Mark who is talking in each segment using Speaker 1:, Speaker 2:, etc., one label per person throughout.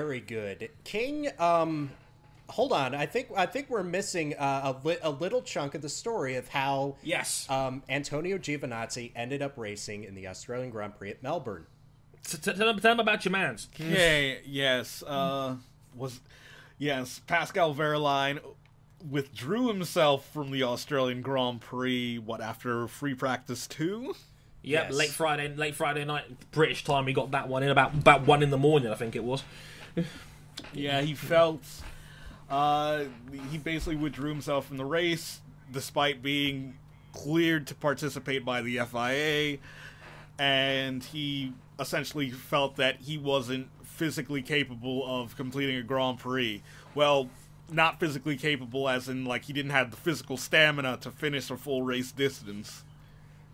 Speaker 1: very good. King, hold on. I think we're missing a little chunk of the story of how Antonio Giovinazzi ended up racing in the Australian Grand Prix at Melbourne.
Speaker 2: Tell them about your mans.
Speaker 3: Okay, yes. Pascal Wehrlein withdrew himself from the Australian Grand Prix, after free practice 2?
Speaker 2: Yep,
Speaker 1: Yes.
Speaker 2: late Friday night British time. He got that one in about 1 in the morning, I think it was.
Speaker 3: Yeah, he felt he basically withdrew himself from the race despite being cleared to participate by the FIA, and he essentially felt that he wasn't physically capable of completing a Grand Prix. Well, not physically capable as in, he didn't have the physical stamina to finish a full race distance.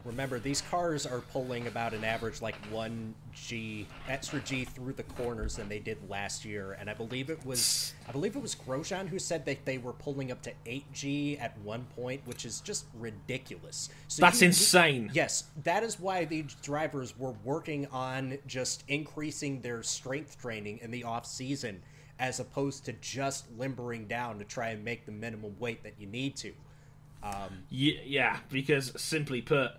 Speaker 1: Remember, these cars are pulling about an average 1 extra G through the corners than they did last year, and I believe it was Grosjean who said that they were pulling up to 8G at one point, which is just ridiculous. So
Speaker 2: That's insane.
Speaker 1: Yes, that is why the drivers were working on just increasing their strength training in the off season, as opposed to just limbering down to try and make the minimum weight that you need to.
Speaker 2: Yeah, because simply put,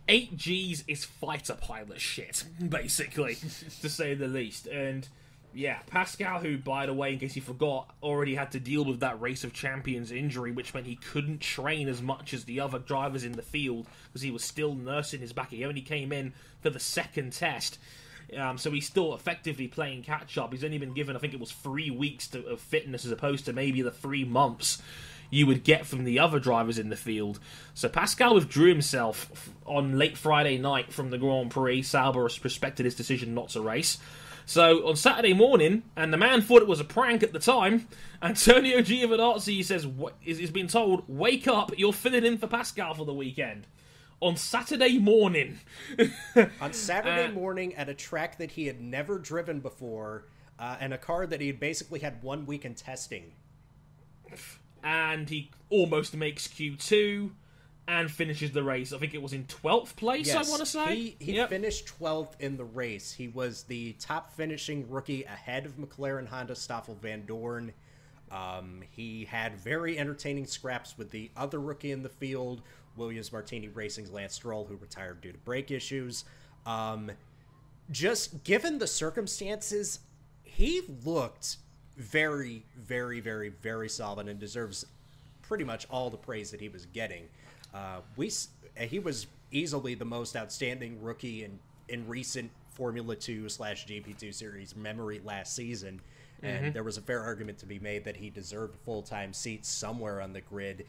Speaker 2: 8 Gs is fighter pilot shit, basically, to say the least. And yeah, Pascal, who, by the way, in case you forgot, already had to deal with that Race of Champions injury, which meant he couldn't train as much as the other drivers in the field because he was still nursing his back. He only came in for the second test. So he's still effectively playing catch-up. He's only been given, I think it was 3 weeks of fitness as opposed to maybe the 3 months you would get from the other drivers in the field. So Pascal withdrew himself on late Friday night from the Grand Prix. Sauber respected his decision not to race. So on Saturday morning, and the man thought it was a prank at the time, Antonio Giovinazzi says, is being told, wake up, you're filling in for Pascal for the weekend. On Saturday morning.
Speaker 1: On Saturday morning at a track that he had never driven before, and a car that he had basically had 1 week in testing.
Speaker 2: And he almost makes Q2 and finishes the race. I think it was in 12th place,
Speaker 1: yes,
Speaker 2: I want to say.
Speaker 1: He finished 12th in the race. He was the top finishing rookie ahead of McLaren Honda Stoffel Van Dorn. He had very entertaining scraps with the other rookie in the field, Williams Martini Racing's Lance Stroll, who retired due to brake issues. Just given the circumstances, he looked very, very, very, very solid and deserves pretty much all the praise that he was getting. He was easily the most outstanding rookie in recent Formula 2/GP2 series memory last season. And there was a fair argument to be made that he deserved a full-time seat somewhere on the grid.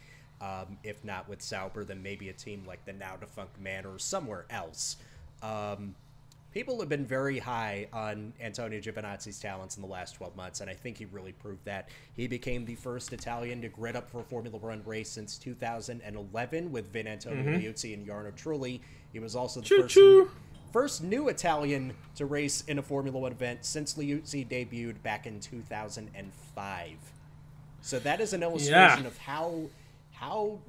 Speaker 1: If not with Sauber, then maybe a team like the now-defunct Man or somewhere else. People have been very high on Antonio Giovinazzi's talents in the last 12 months, and I think he really proved that. He became the first Italian to grid up for a Formula One race since 2011 with Vin Antonio Liuzzi and Jarno Trulli. He was also the first new Italian to race in a Formula One event since Liuzzi debuted back in 2005. So that is an illustration of how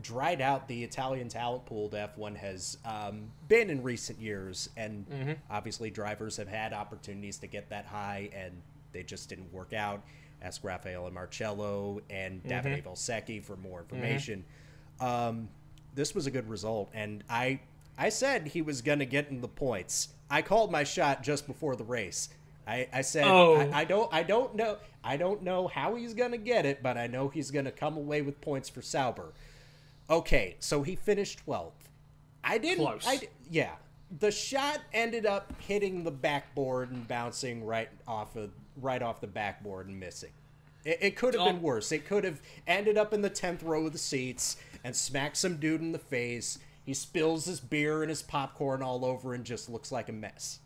Speaker 1: dried out the Italian talent pool to F1 has been in recent years. And obviously drivers have had opportunities to get that high, and they just didn't work out. Ask Raffaele Marcello and Davide Valsecchi for more information. This was a good result, and I said he was going to get in the points. I called my shot just before the race. I said, I don't know how he's going to get it, but I know he's going to come away with points for Sauber. Okay, so he finished 12th.
Speaker 2: Close.
Speaker 1: The shot ended up hitting the backboard and bouncing right off the backboard and missing. It could have been worse. It could have ended up in the 10th row of the seats and smacked some dude in the face. He spills his beer and his popcorn all over and just looks like a mess.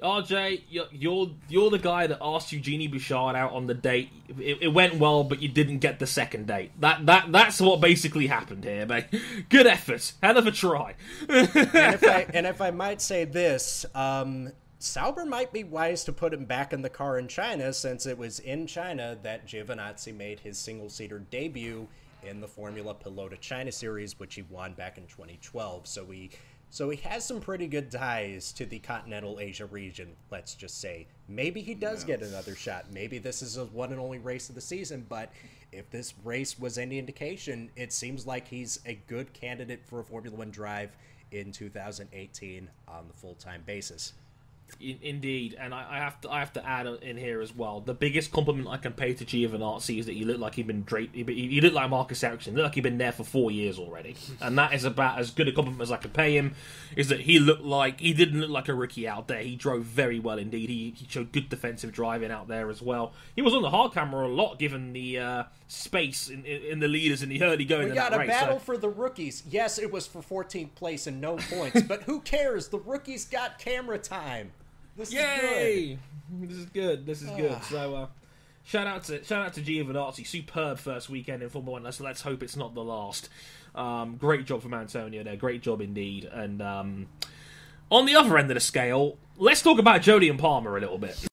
Speaker 2: RJ, you're the guy that asked Eugenie Bouchard out on the date. It went well, but you didn't get the second date. That's what basically happened here, mate. Good effort, hell of a try.
Speaker 1: and if I might say this, Sauber might be wise to put him back in the car in China, since it was in China that Giovinazzi made his single-seater debut in the Formula Pilota China Series, which he won back in 2012. So we So he has some pretty good ties to the continental Asia region, let's just say. Maybe he does get another shot. Maybe this is a one and only race of the season, but if this race was any indication, it seems like he's a good candidate for a Formula One drive in 2018 on the full-time basis.
Speaker 2: Indeed, and I have to add in here as well. The biggest compliment I can pay to Giovinazzi is that he looked like he'd been draped. He looked like Marcus Ericsson. He looked like he'd been there for 4 years already, and that is about as good a compliment as I can pay him. Is that he didn't look like a rookie out there. He drove very well indeed. He showed good defensive driving out there as well. He was on the hard camera a lot, given the space in the leaders in the early going.
Speaker 1: We got a battle for the rookies. Yes, it was for 14th place and no points, but who cares? The rookies got camera time. This
Speaker 2: Yay! This is good. This is good. So, shout out to Giovinazzi. Superb first weekend in Formula 1. So let's hope it's not the last. Great job from Antonio there. Great job indeed. And on the other end of the scale, let's talk about Jody and Palmer a little bit.